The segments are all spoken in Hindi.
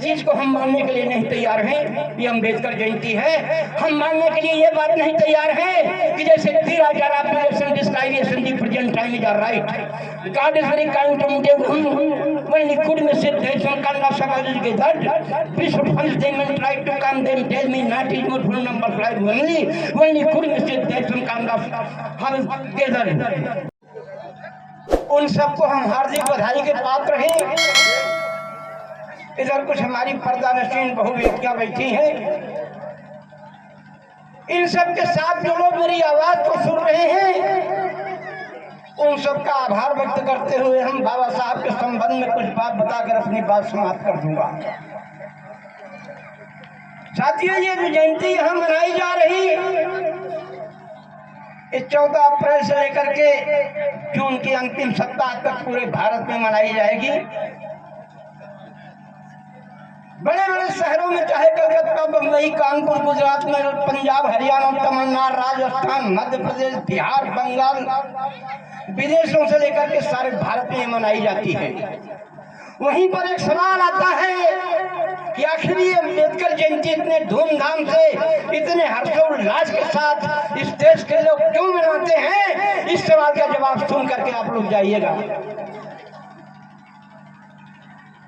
चीज को हम मानने के लिए नहीं तैयार हैं। ये अम्बेडकर जयंती है, हम मानने के लिए ये बात नहीं तैयार है कि जैसे description the present time is right, God is very kind to me when he could miss it, they some kind of psychology के that bishop once they men try to come them tell me not is not full number right only when he could miss it, they some kind of how together। उन सबको हम हार्दिक बधाई के पात्र हैं। इधर कुछ हमारी पर्दा नशीन बहु बेटियां बैठी हैं, इन सब के साथ जो लोग मेरी आवाज को सुन रहे हैं उन सबका आभार व्यक्त करते हुए हम बाबा साहब के संबंध में कुछ बात बताकर अपनी बात समाप्त कर दूंगा। साथियों, ये जो जयंती यहाँ मनाई जा रही इस 14 अप्रैल से लेकर के जून के अंतिम सप्ताह तक पूरे भारत में मनाई जाएगी। बड़े बड़े शहरों में, चाहे कलकत्ता, बम्बई, कानपुर, गुजरात में, पंजाब, हरियाणा, तमिलनाडु, राजस्थान, मध्य प्रदेश, बिहार, बंगाल, विदेशों से लेकर के सारे भारत में मनाई जाती है। वहीं पर एक सवाल आता है कि आखिर ये अम्बेडकर जयंती इतने धूमधाम से, इतने हर्षोल्लास के साथ इस देश के लोग क्यों मनाते हैं? इस सवाल का जवाब सुन करके आप लोग जाइएगा।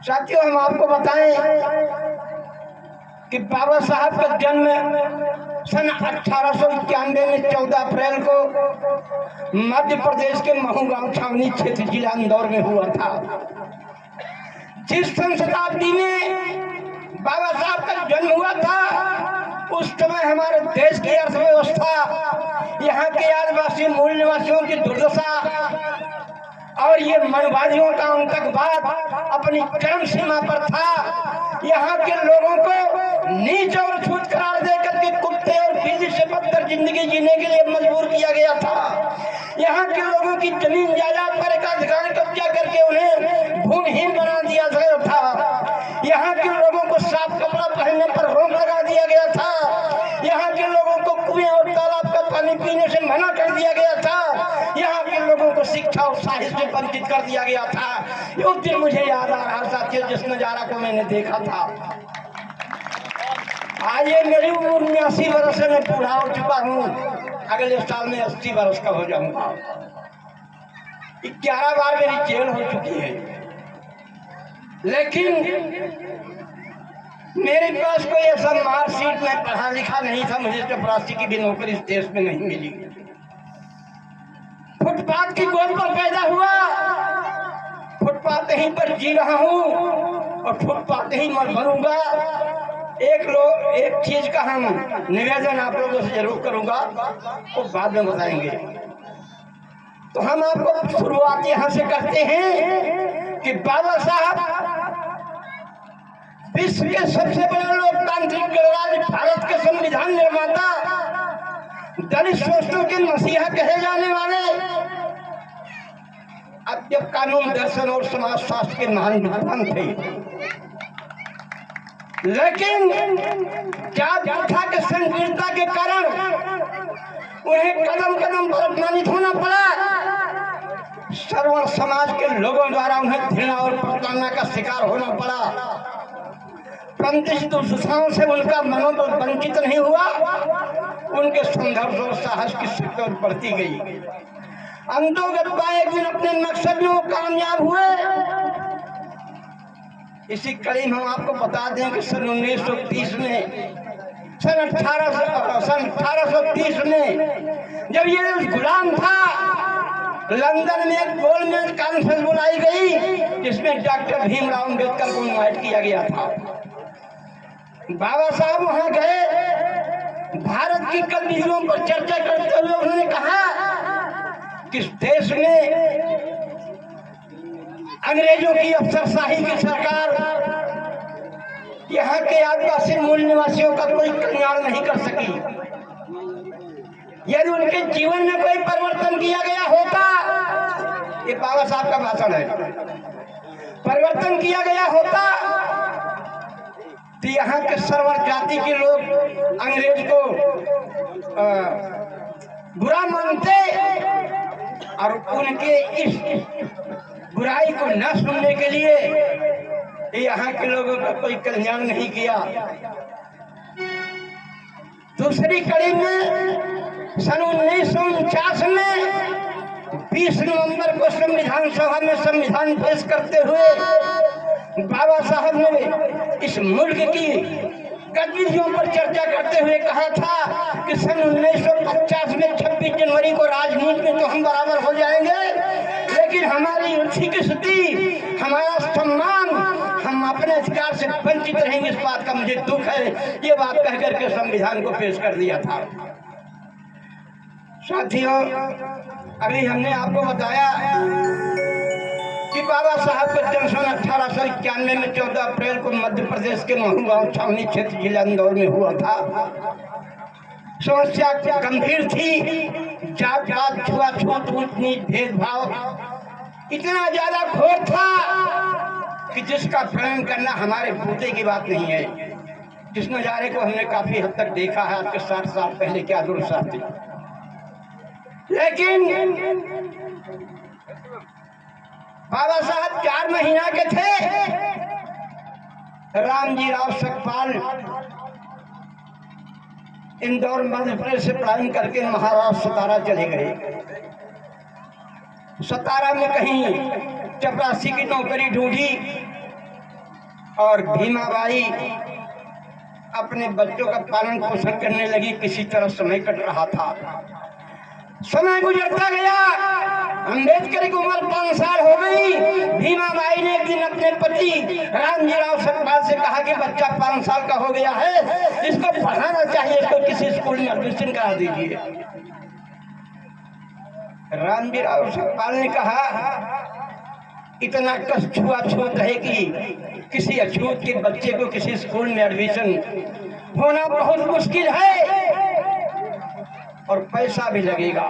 साथियों, हम आपको बताएं कि बाबा साहब का जन्म सन 1891 में 14 अप्रैल को मध्य प्रदेश के महू गांव छावनी क्षेत्र जिला इंदौर में हुआ था। जिस सन शताब्दी में बाबा साहब का जन्म हुआ था उस समय हमारे देश की अर्थव्यवस्था, यहाँ के आदिवासी मूल निवासियों की दुर्दशा और ये मनवादियों का आतंकवाद अपनी चरम सीमा पर था। यहाँ के लोगों को नीच और छूत करार देकर के कुत्ते और बिल्ली से बदतर जिंदगी जीने के लिए मजबूर किया गया था। यहाँ के लोगों की जमीन जायदाद पर एकाधिकार कब्जा करके उन्हें भूमिहीन बना दिया गया था। यहाँ के लोगों को साफ कपड़ा पहनने पर रोक लगा दिया गया था। यहाँ के लोगों को कुएं और तालाब का पानी पीने से मना कर दिया गया था। यहाँ के लोगों को शिक्षा और साहित्य से वंचित कर दिया गया था। उस दिन मुझे याद आ रहा साथियों जिस नजारा को मैंने देखा था। आज ये मेरी उम्र 89 वर्ष से मैं बूढ़ा हो चुका हूँ, अगले साल में 80 वर्ष का हो जाऊंगा। 11 बार मेरी जेल हो चुकी है, लेकिन मेरे पास कोई ऐसा मार्कशीट, मैं पढ़ा लिखा नहीं था, मुझे चपरासी की भी नौकरी इस देश में नहीं मिली। फुटपाथ की गोद पर पैदा हुआ, फुटपाथ ही पर जी रहा हूँ और फुटपाथ ही मर मरूंगा। एक चीज का हम निवेदन आप लोगों से जरूर करूंगा, वो बाद में बताएंगे। तो हम आपको शुरुआत यहाँ से करते हैं कि बाबा साहब विश्व के सबसे बड़े लोकतांत्रिक गणराज्य भारत के संविधान निर्माता, दलित शोषणों के मसीहा कहे जाने वाले, अद्यप कानून, दर्शन और समाज शास्त्र के महान विद्वान थे। लेकिन जात प्रथा के संकीर्णता के कारण उन्हें कदम कदम पर अपमानित होना पड़ा। सर्व समाज के लोगों द्वारा उन्हें घृणा और प्रताड़ना का शिकार होना पड़ा। परंतु इस दुर्दशाओं से उनका मनोबल वंचित नहीं हुआ, उनके संघर्ष और साहस की शक्ति और बढ़ती गई। अंतोगत्वा एक दिन अपने मकसद में कामयाब हुए। इसी कड़ी में हम आपको बता दें कि सन 1930 में, सन 1830 में जब ये गुलाम था, लंदन में एक गोलमेज कॉन्फ्रेंस बुलाई गई जिसमें डॉक्टर भीमराव अम्बेडकर को इनवाइट किया गया था। बाबा साहब वहां गए, भारत की गतिविधियों पर चर्चा करते हुए उन्होंने कहा कि इस देश में अंग्रेजों की अफसरशाही की सरकार यहाँ के आदिवासी मूल निवासियों का कोई कल्याण नहीं कर सकी। यदि उनके जीवन में कोई परिवर्तन किया गया होता, ये बाबा साहब का भाषण है, परिवर्तन किया गया होता तो यहाँ के सर्वर जाति के लोग अंग्रेज को बुरा मानते और उनके इस बुराई को न सुनने के लिए यहाँ के लोगों का कोई कल्याण नहीं किया। दूसरी कड़ी में सन 1949 में 20 नवंबर को संविधान सभा में संविधान पेश करते हुए बाबा साहब ने इस मुल्क की गतिविधियों पर चर्चा करते हुए कहा था कि सन 1950 में 26 जनवरी को राजनीति में तो हम बराबर हो जाएंगे, लेकिन हमारी रुचि की स्थिति, हमारा सम्मान, हम अपने अधिकार से वंचित रहेंगे। इस बात का मुझे दुख है। ये बात कह करके संविधान को पेश कर दिया था। साथियों, अभी हमने आपको बताया कि बाबा साहब का जन्म सन 1891 में 14 अप्रैल को मध्य प्रदेश के महू गांव छावनी क्षेत्र जिला इंदौर में हुआ था। समस्या गंभीर थी। जात पात, छुआछूत, ऊंच नीच, भेदभाव इतना ज्यादा घोर था कि जिसका प्रण करना हमारे बूते की बात नहीं है। जिस नजारे को हमने काफी हद तक देखा है आज के 60 साल पहले क्या दुर्दशा थी। लेकिन बाबा साहब 4 महीना के थे। रामजी राव सकपाल इंदौर मध्य प्रदेश से पढ़ाई करके महाराष्ट्र सतारा चले गए। सतारा में कहीं चपरासी की नौकरी ढूंढी और भीमाबाई अपने बच्चों का पालन पोषण करने लगी। किसी तरह समय कट रहा था। समय गुजरता गया। अम्बेडकर की उम्र 5 साल हो गई। भीमाबाई ने एक दिन अपने पति रामजी राव सकपाल से कहा कि बच्चा 5 साल का हो गया है, इसको पढ़ाना चाहिए, इसको किसी स्कूल में एडमिशन करा दीजिए। रामजी राव सकपाल ने कहा इतना कष्ट छुआछूत है कि किसी अछूत के बच्चे को किसी स्कूल में एडमिशन होना बहुत मुश्किल है और पैसा भी लगेगा।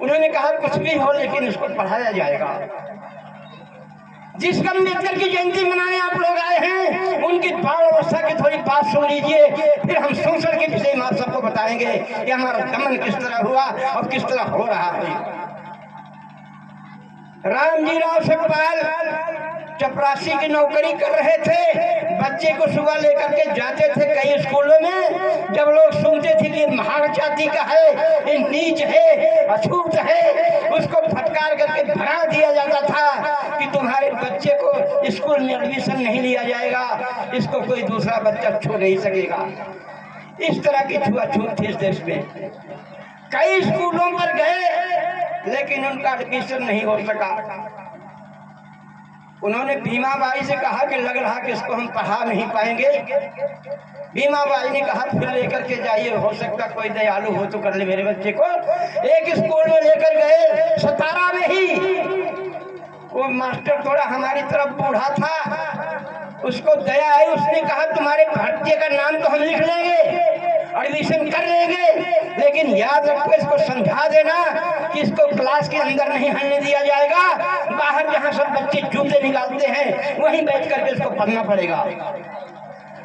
उन्होंने कहा कुछ भी हो लेकिन इसको पढ़ाया जाएगा। जिस अम्बेडकर की जयंती मनाने आप लोग आए हैं उनकी बाल अवस्था की थोड़ी बात सुन लीजिए, फिर हम शोषण के विषय में आप सबको बताएंगे कि हमारा दमन किस तरह हुआ और किस तरह हो रहा है। रामजी राव सकपाल चपरासी की नौकरी कर रहे थे। बच्चे को सुबह लेकर के जाते थे कई स्कूलों में। जब लोग सुनते थे कि महान जाति का है, ये नीच है, अछूत है, उसको फटकार करके भगा दिया जाता था कि तुम्हारे बच्चे को स्कूल में एडमिशन नहीं लिया जाएगा, इसको कोई दूसरा बच्चा छू नहीं सकेगा। इस तरह की छुआछूत थी इस देश में। कई स्कूलों पर गए लेकिन उनका एडमिशन नहीं हो सका। उन्होंने भीमाबाई से कहा कि लग रहा कि इसको हम पढ़ा नहीं पाएंगे। भीमाबाई ने कहा फिर लेकर के जाइए, हो सकता कोई दयालु हो तो कर ले मेरे बच्चे को। एक स्कूल में लेकर गए सतारा में ही। वो मास्टर थोड़ा हमारी तरफ बूढ़ा था, उसको दया आई। उसने कहा तुम्हारे बच्चे का नाम तो हम लिख लेंगे, एडमिशन कर लेंगे, लेकिन याद रखो इसको समझा देना कि इसको क्लास के अंदर नहीं आने दिया जाएगा। बाहर जहाँ सब बच्चे जूते निकालते हैं वहीं बैठ करके इसको पढ़ना पड़ेगा।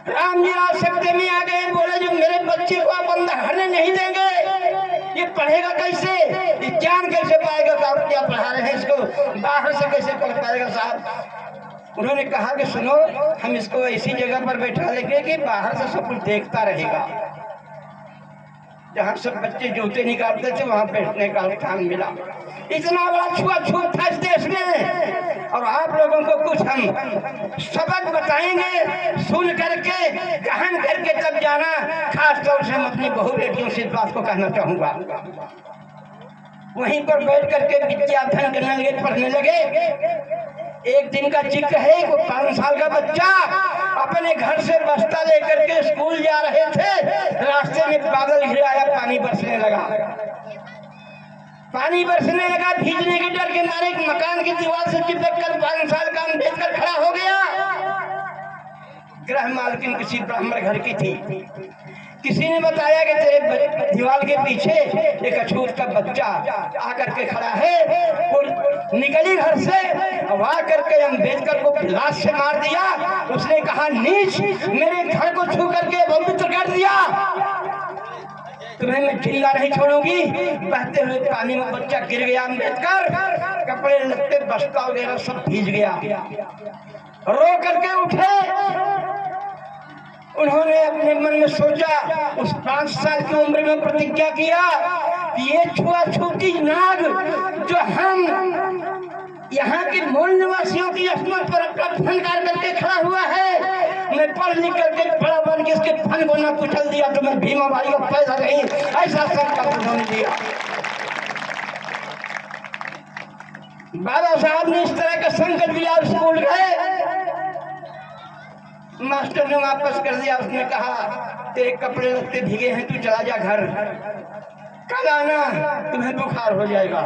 रामजी राव सत्ते में आ गए। बोले जो मेरे बच्चे को आप अंदर आने नहीं देंगे, ये पढ़ेगा कैसे, ये ज्ञान कैसे पाएगा कि आप क्या पढ़ा रहे हैं, इसको बाहर से कैसे पढ़ पाएगा साहब। उन्होंने कहा कि सुनो, हम इसको ऐसी जगह पर बैठा लेंगे कि बाहर से सब कुछ देखता रहेगा। जहाँ सब बच्चे जूते निकालते थे वहाँ बैठने का स्थान मिला। इतना बड़ा छुआछूत था इस देश में। और आप लोगों को कुछ हम सबक बताएंगे, सुन करके गहन करके तब जाना। खास तौर से हम अपनी बहू बेटियों से इस बात को कहना चाहूंगा। वहीं पर बैठ करके विद्या अध्ययन करने लगे, पढ़ने लगे। एक दिन का जिक्र है कि 5 साल का बच्चा अपने घर से बस्ता लेकर के स्कूल जा रहे थे। रास्ते में बादल घिर आया, पानी बरसने लगा। पानी बरसने लगा, भीगने के डर के मारे एक मकान की दीवार से चिपक कर 5 साल का अम्बेडकर खड़ा हो गया। गृह मालकिन किसी ब्राह्मण घर की थी। किसी ने बताया कि तेरे दीवार के पीछे एक अछूत का बच्चा आकर के खड़ा है। वो निकली घर से, आकर के अम्बेडकर को लाश से मार दिया। उसने कहा नीच, मेरे घर को छू करके पवित्र कर दिया, तुम्हें मैं जिंदा नहीं छोड़ूंगी। बहते हुए पानी में बच्चा गिर गया। अम्बेडकर कपड़े लत्ते बस्ता वगैरह सब भीज गया। रो करके उठे। उन्होंने अपने मन में सोचा, उस 5 साल की उम्र में प्रतिज्ञा किया कि ये छुआछूती नाग जो हम यहाँ के मूल निवासियों की अस्मत पर अपना फनकार करके खड़ा हुआ है, मैं पढ़ लिख करके बड़ा बन के इसके फन को न कुचल दिया तो मैं भीमा भाई को पैसा नहीं, ऐसा संकल्प उन्होंने दिया। बाबा साहब ने इस तरह का संकल्प लिया। स्कूल गए, मास्टर ने वापस कर दिया। उसने कहा तेरे कपड़े लत्ते भीगे हैं, तू चला जा घर, कल आना, तुम्हें बुखार हो जाएगा।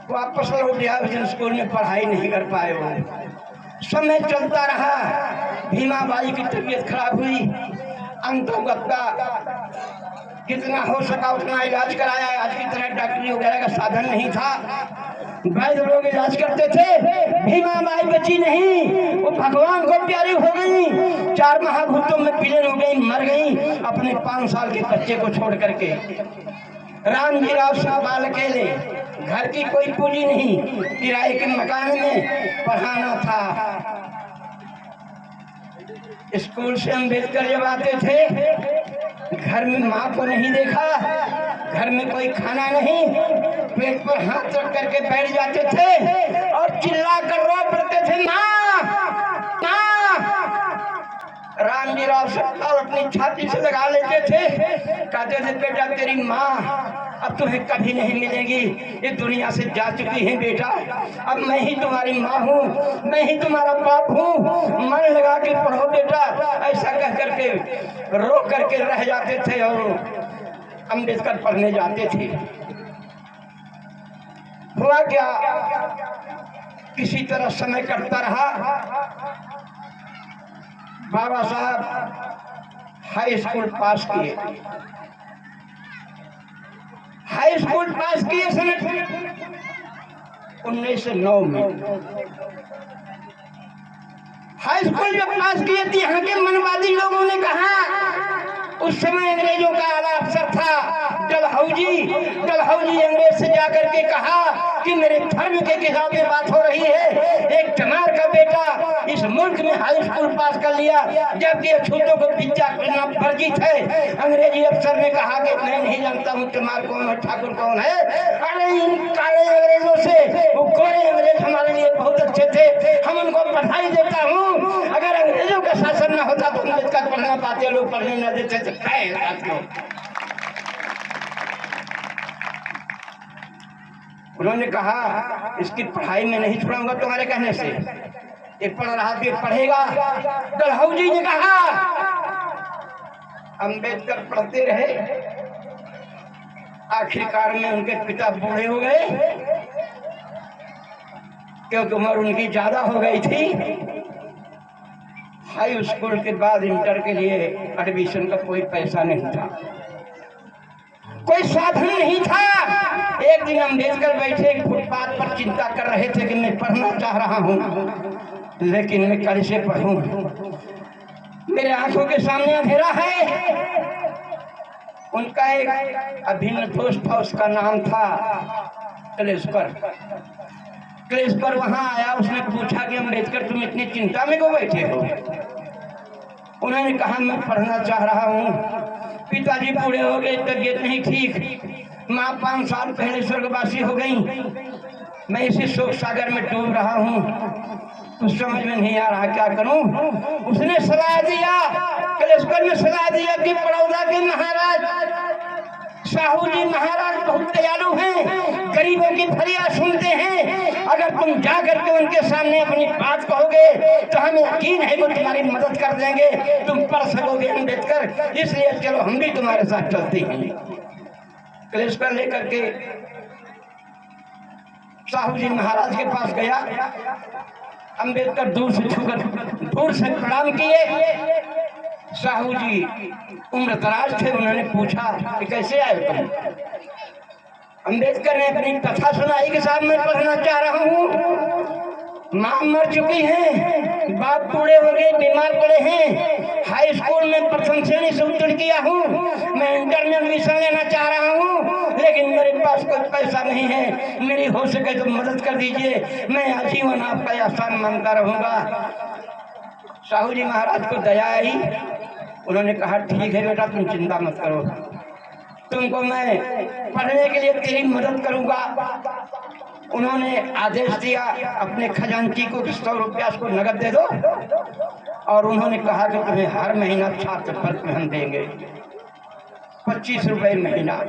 वापस लौट गया। स्कूल में पढ़ाई नहीं कर पाए। वो समय चलता रहा, भीमा बाई की तबीयत खराब हुई। अंतोगत्ता कितना हो सका उतना इलाज कराया। आज की तरह डॉक्टरी वगैरह का साधन नहीं था, वैद्य लोग इलाज करते थे। भीमा बाई बची नहीं, वो भगवान को प्यारी हो गई। 4 महाभूतों में विलीन हो गई, मर गई अपने 5 साल के बच्चे को छोड़ करके। रामजी राव साहब अकेले, घर की कोई पूंजी नहीं, किराए के मकान में पढ़ाना था। स्कूल से अम्बेडकर जब आते थे, घर में माँ को नहीं देखा, घर में कोई खाना नहीं, पेट पर हाथ रख करके बैठ जाते थे और चिल्ला कर रो पड़ते थे, माँ माँ। रामजी राव साहब अपनी छाती से लगा लेते थे, कहते थे बेटा तेरी माँ अब तुम्हें कभी नहीं मिलेगी, ये दुनिया से जा चुकी है बेटा, अब मैं ही तुम्हारी माँ हूँ, मैं ही तुम्हारा बाप हूँ, मन लगा के पढ़ो बेटा। ऐसा कह करके रो करके रह जाते थे और अम्बेडकर पढ़ने जाते थे। हुआ क्या, किसी तरह समय कटता रहा। बाबा साहब हाई स्कूल पास किए। हाई स्कूल पास किए सन 1909 में। हाई स्कूल जब पास किए थे, यहाँ के मनवादी लोगों ने कहा, उस समय अंग्रेजों का आला अफसर था डलहौजी अंग्रेज से जाकर के कहा कि मेरे धर्म के खिलाफ में बात हो रही है। एक चमार का बेटा इस मुल्क में हाई स्कूल पास कर लिया, जबकि अछूतों को पिज्जा करना वर्जित है। अंग्रेजी अफसर ने कहा कि मैं नहीं जानता हूँ चमार कौन है, ठाकुर कौन है। अरे इन काले अंग्रेजों से वो गोरे अंग्रेज हमारे लिए बहुत अच्छे थे, हम उनको बधाई देता हूँ। अगर अंग्रेजों का शासन न होता तो अम्बेडकर पढ़ना पाते, लोग पढ़ने न देते। उन्होंने कहा इसकी पढ़ाई में नहीं छुड़ाऊंगा तुम्हारे कहने से, एक पढ़ रहा तो पढ़ेगा। डलहौजी ने कहा। अम्बेडकर पढ़ते रहे, आखिरकार में उनके पिता बूढ़े हो गए क्योंकि उम्र उनकी ज्यादा हो गई थी। हाई स्कूल के बाद इंटर के लिए एडमिशन का कोई पैसा नहीं था, कोई साधन नहीं था। एक दिन अम्बेडकर बैठे फुटपाथ पर चिंता कर रहे थे कि मैं पढ़ना चाह रहा हूँ, लेकिन मैं कैसे पढ़ूं, मेरे आंखों के सामने अंधेरा है। उनका एक अभिन्न दोस्त था, उसका नाम था क्लेस्पर। क्लेस्पर वहां आया, उसने पूछा कि अम्बेडकर तुम इतनी चिंता में क्यों बैठे हो। उन्होंने कहा मैं पढ़ना चाह रहा हूँ, पिताजी बूढ़े हो गए, तबीयत नहीं ठीक, माँ 5 साल पहले स्वर्गवासी हो गई, मैं इसी शोक सागर में डूब रहा हूँ, कुछ समझ में नहीं आ रहा क्या करूं। उसने सलाह दिया, क्लेस्पर ने सलाह दिया कि बड़ौदा के महाराज साहू जी महाराज बहुत दयालु हैं, गरीबों की फरियाद सुनते हैं, अगर तुम जा करके उनके सामने अपनी बात कहोगे तो हमें यकीन है वो तुम्हारी मदद कर देंगे, तुम पढ़ सकोगे अम्बेडकर, इसलिए चलो हम भी तुम्हारे साथ चलते हैं। क्लेस्पर लेकर के साहू जी महाराज के पास गया। अम्बेडकर दूर से प्रणाम किए। साहू जी उम्र दराज थे, उन्होंने पूछा कि कैसे आए तुम। अम्बेडकर ने अपनी कथा सुनाई कि साहब मैं पढ़ना चाह रहा हूँ। माँ मर चुकी हैं, बाप बूढ़े हो गए, बीमार पड़े हैं। हाई स्कूल में प्रथम श्रेणी से उत्तीर्ण किया हूँ, मैं इंटर में एडमिशन लेना चाह रहा हूँ, लेकिन मेरे पास कोई पैसा नहीं है। मेरी हो सके तो मदद कर दीजिए, मैं आजीवन आपका एहसान मानता रहूंगा। साहू जी महाराज को दया आई। उन्होंने कहा ठीक है बेटा, तुम चिंता मत करो, तुमको मैं पढ़ने के लिए तेरी मदद करूंगा। उन्होंने आदेश दिया अपने खजांची को 100 रुपया उसको नगद दे दो, और उन्होंने कहा कि तुम्हें हर महीना छात्रवृत्ति हम देंगे, 25 रुपए महीना।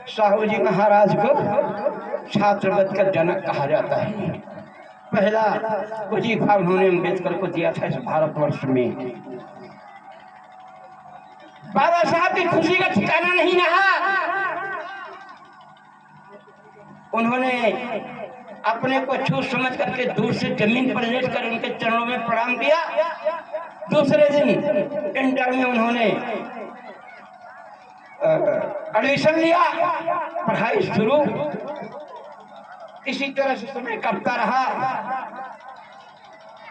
साहू जी महाराज को छात्रवृत्ति का जनक कहा जाता है। पहला वजीफा उन्होंने अम्बेडकर को दिया था इस भारतवर्ष में। बाबा साहब की खुशी का ठिकाना नहीं रहा। उन्होंने अपने को छू समझ करके दूर से जमीन पर लेट कर उनके चरणों में प्रणाम किया। दूसरे दिन इंटर में उन्होंने एडमिशन लिया, पढ़ाई शुरू। इसी तरह से समय कटता रहा,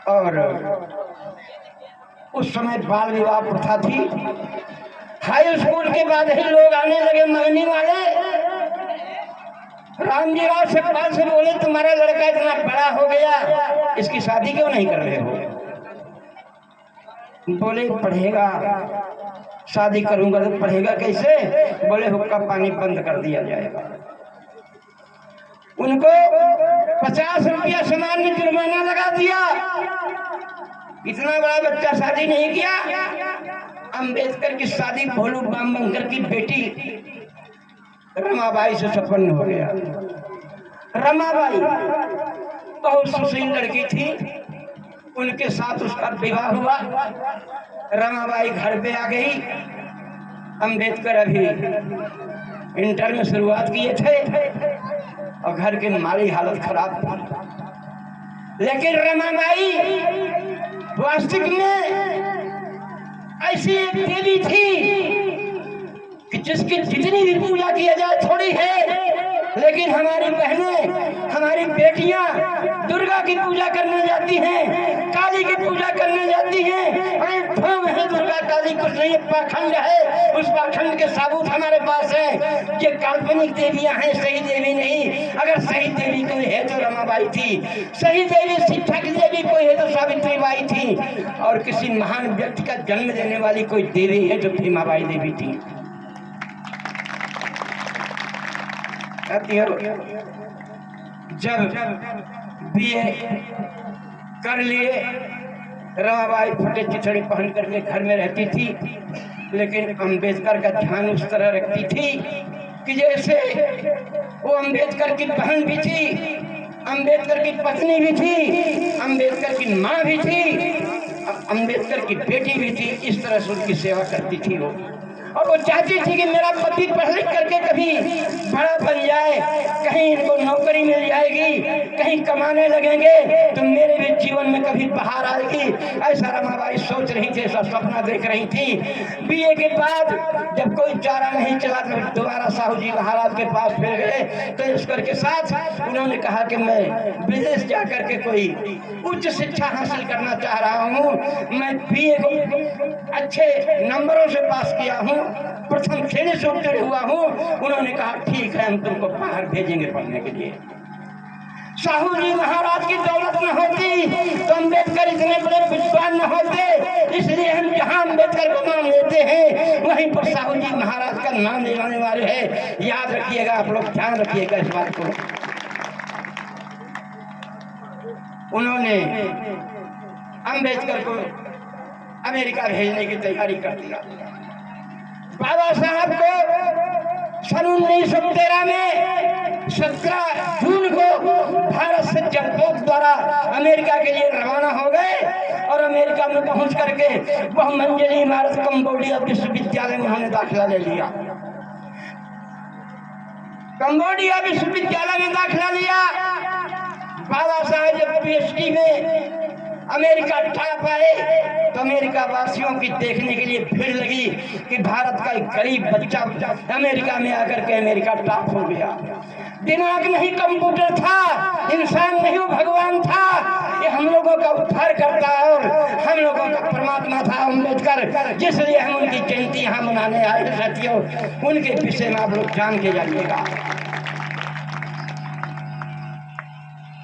और उस समय बाल विवाह प्रथा थी। हाई स्कूल के बाद ही लोग आने लगे मंगनी वाले। रामजी राव सतपाल से बोले तुम्हारा लड़का इतना बड़ा हो गया, इसकी शादी क्यों नहीं कर रहे हो? बोले पढ़ेगा, शादी करूंगा तो पढ़ेगा कैसे? बोले हुक्का पानी बंद कर दिया जाएगा। उनको 50 रुपया सामान्य जुर्माना लगा दिया। इतना बड़ा बच्चा शादी नहीं किया। अम्बेडकर की शादी भोलू बामबंकर की बेटी रमाबाई से संपन्न हो गया। रमाबाई बहुत सुशील लड़की थी, उनके साथ उसका विवाह हुआ। रमाबाई घर पे आ गई। अम्बेडकर अभी इंटर में शुरुआत किए थे और घर की माली हालत खराब थी, लेकिन रमाबाई वास्तविक में ऐसी एक देवी थी कि जिसकी जितनी भी पूजा किया जाए थोड़ी है। लेकिन हमारी बहनें, हमारी बेटियां दुर्गा की पूजा करने जाती हैं, काली की पूजा करने जाती हैं। अरे धर्म है दुर्गा काली कुछ नहीं, पाखंड है। उस पाखंड के साबूत हमारे पास है। ये काल्पनिक देवियां हैं, सही देवी नहीं। अगर सही देवी कोई है तो रमाबाई थी, सही देवी शिक्षा की देवी कोई है तो सावित्रीबाई थी, और किसी महान व्यक्ति का जन्म देने वाली कोई देवी है जो भीमाबाई देवी थी। जब बीए कर लिए, रमाबाई फटे चिथड़ी पहन करके घर में रहती थी, लेकिन अम्बेडकर का ध्यान उस तरह रखती थी कि जैसे वो अम्बेडकर की बहन भी थी, अम्बेडकर की पत्नी भी थी, अम्बेडकर की माँ भी थी, अम्बेडकर की बेटी भी थी। इस तरह से उनकी सेवा करती थी वो। और वो चाहती थी कि मेरा पति पढ़ लिख करके कभी बड़ा बन जाए, कहीं इनको नौकरी मिल जाएगी, कहीं कमाने लगेंगे तो मेरे भी जीवन में कभी बहार आएगी। ऐसा रमाबाई सोच रही थी, ऐसा सपना देख रही थी। बीए के बाद जब कोई चारा नहीं चला तो दोबारा साहू जी महाराज के पास फिर गए। तो ईश्वर के साथ उन्होंने कहा कि मैं विदेश जाकर के कोई उच्च शिक्षा हासिल करना चाह रहा हूँ। मैं बीए को अच्छे नंबरों से पास किया हूँ, प्रथम श्रेणी से उत्तीर्ण हुआ हूँ। उन्होंने कहा ठीक है, हम तुमको बाहर भेजेंगे पढ़ने के लिए। साहू जी महाराज की दौलत न होती तो अम्बेडकर इतने बड़े विद्वान न होते। इसलिए हम जहाँ अम्बेडकर का नाम लेते हैं वहीं पर साहू जी महाराज का नाम ले जाने वाले हैं। याद रखिएगा, आप लोग ध्यान रखिएगा इस बात को। उन्होंने अम्बेडकर को अमेरिका भेजने की तैयारी कर दिया। बाबा साहब को सन 1913 में 17 जून को भारत से जलपोत द्वारा अमेरिका के लिए रवाना हो गए, और अमेरिका में पहुंच करके बहुमंजिली इमारत कंबोडिया विश्वविद्यालय में उन्होंने दाखिला ले लिया। कंबोडिया विश्वविद्यालय में दाखिला लिया। बाबा साहब जब पीएचडी में अमेरिका टॉप आए तो अमेरिका वासियों की देखने के लिए भीड़ लगी कि भारत का एक गरीब बच्चा अमेरिका में आकर के अमेरिका टॉप हो गया। दिमाग नहीं कंप्यूटर था, इंसान नहीं वो भगवान था। ये हम लोगों का उद्धार करता और हम लोगों का परमात्मा था अम्बेडकर, जिसलिए हम उनकी जयंती यहाँ मनाने आए साथियों। उनके विषय में आप लोग जान के जाइएगा।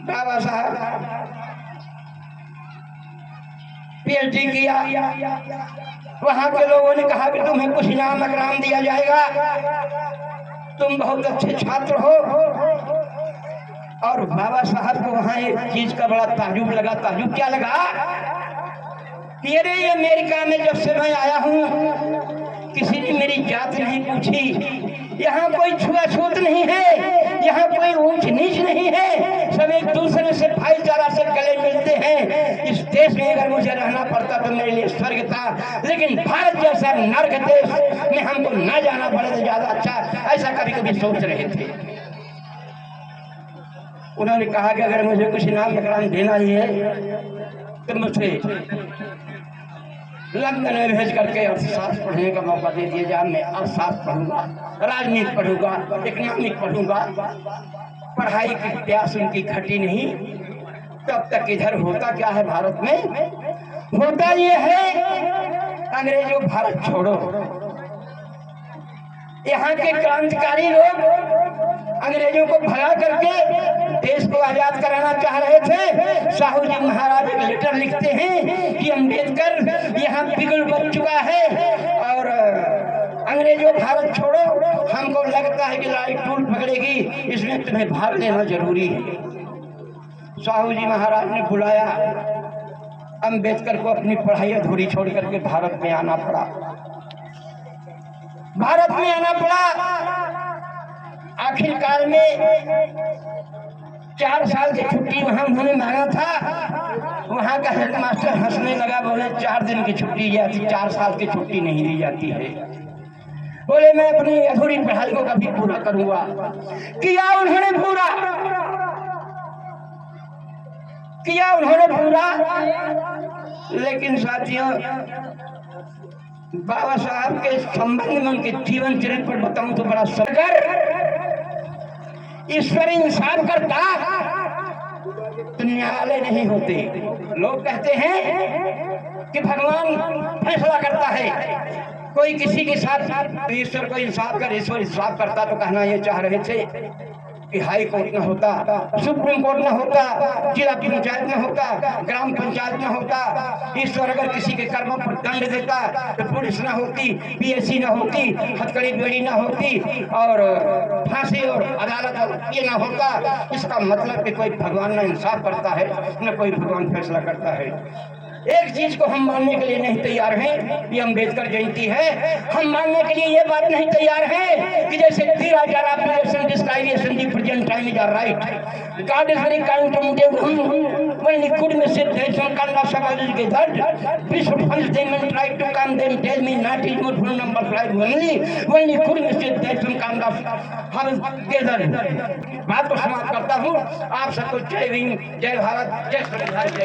बाबा साहब पीएचडी किया, वहां के लोगों ने कहा कि तुम्हें कुछ इनाम अकराम दिया जाएगा, तुम बहुत अच्छे छात्र हो। और बाबा साहब को वहां एक चीज का बड़ा ताजुब लगा। ताजुब क्या लगा कि अरे ये अमेरिका में जब से मैं आया हूँ किसी ने मेरी जात नहीं पूछी, यहाँ कोई छुआछूत नहीं है, यहाँ कोई ऊंच नीच नहीं है, सब एक दूसरे से भाईचारा से गले मिलते हैं। इस देश में अगर मुझे रहना पड़ता तो मेरे लिए स्वर्ग था, लेकिन भारत जैसा नर्क देश में हमको न जाना पड़े तो ज्यादा अच्छा, ऐसा कभी कभी सोच रहे थे। उन्होंने कहा कि अगर मुझे कुछ इनाम इकराम देना ही है तो मुझे लंदन में भेज करके अर्थशास्त्र पढ़ने का मौका दे दिया जाए। मैं अर्थशास्त्र पढ़ूंगा, राजनीति पढ़ूंगा, इकोनॉमिक पढ़ूंगा। पढ़ाई की प्यास उनकी घटी नहीं। तब तक इधर होता क्या है भारत में? होता ये है अंग्रेजों भारत छोड़ो। यहाँ के क्रांतिकारी लोग अंग्रेजों को भगा करके देश को आजाद कराना चाह रहे थे। साहू जी महाराज एक लेटर लिखते हैं कि अम्बेडकर यहाँ बिगड़ बच चुका है और अंग्रेजों भारत छोड़ो। हमको लगता है कि लड़ाई टूट पकड़ेगी, इसमें तुम्हें भाग लेना जरूरी है। साहू जी महाराज ने बुलाया अम्बेडकर को, अपनी पढ़ाई अधूरी छोड़ करके भारत में आना पड़ा। भारत में आना पड़ा। आखिरकार में 4 साल की छुट्टी वहां उन्होंने मांगा था। वहां का हेडमास्टर हंसने लगा, बोले 4 दिन की छुट्टी जाती, 4 साल की छुट्टी नहीं दी जाती है। बोले मैं अपनी अधूरी पढ़ाई को कभी पूरा करूंगा। किया उन्होंने पूरा, किया उन्होंने पूरा। लेकिन साथियों बाबा साहब के संबंध में उनके जीवन चरित्र पर बताऊं तो बड़ा सगर ईश्वर इंसाफ करता तो न्यायालय नहीं होते। लोग कहते हैं कि भगवान फैसला करता है, कोई किसी के साथ ईश्वर को इंसाफ कर, ईश्वर इंसाफ करता तो कहना ये चाह रहे थे कि हाई कोर्ट न होता, सुप्रीम कोर्ट न होता, जिला पंचायत न होता, ग्राम पंचायत न होता। ईश्वर अगर किसी के कर्मों पर दंड देता तो पुलिस न होती, पीएससी न होती, हथकड़ी बेड़ी न होती और फांसी और अदालत ये न होता। इसका मतलब कि कोई भगवान न इंसाफ करता है, न कोई भगवान फैसला करता है। एक चीज को हम मानने के लिए नहीं तैयार हैं, ये अम्बेडकर जयंती है। हम मानने के लिए ये बात नहीं तैयार है कि जैसे discrimination the present time is right, God is very kind to them when he could miss it there some kind of survival together we should punish them and try to calm them, tell me not is more full number 5 only when he could miss it there some kind of together। बात को समाप्त करता हूँ। आप सबको जय भीम, जय भारत, जय संविधान, जय।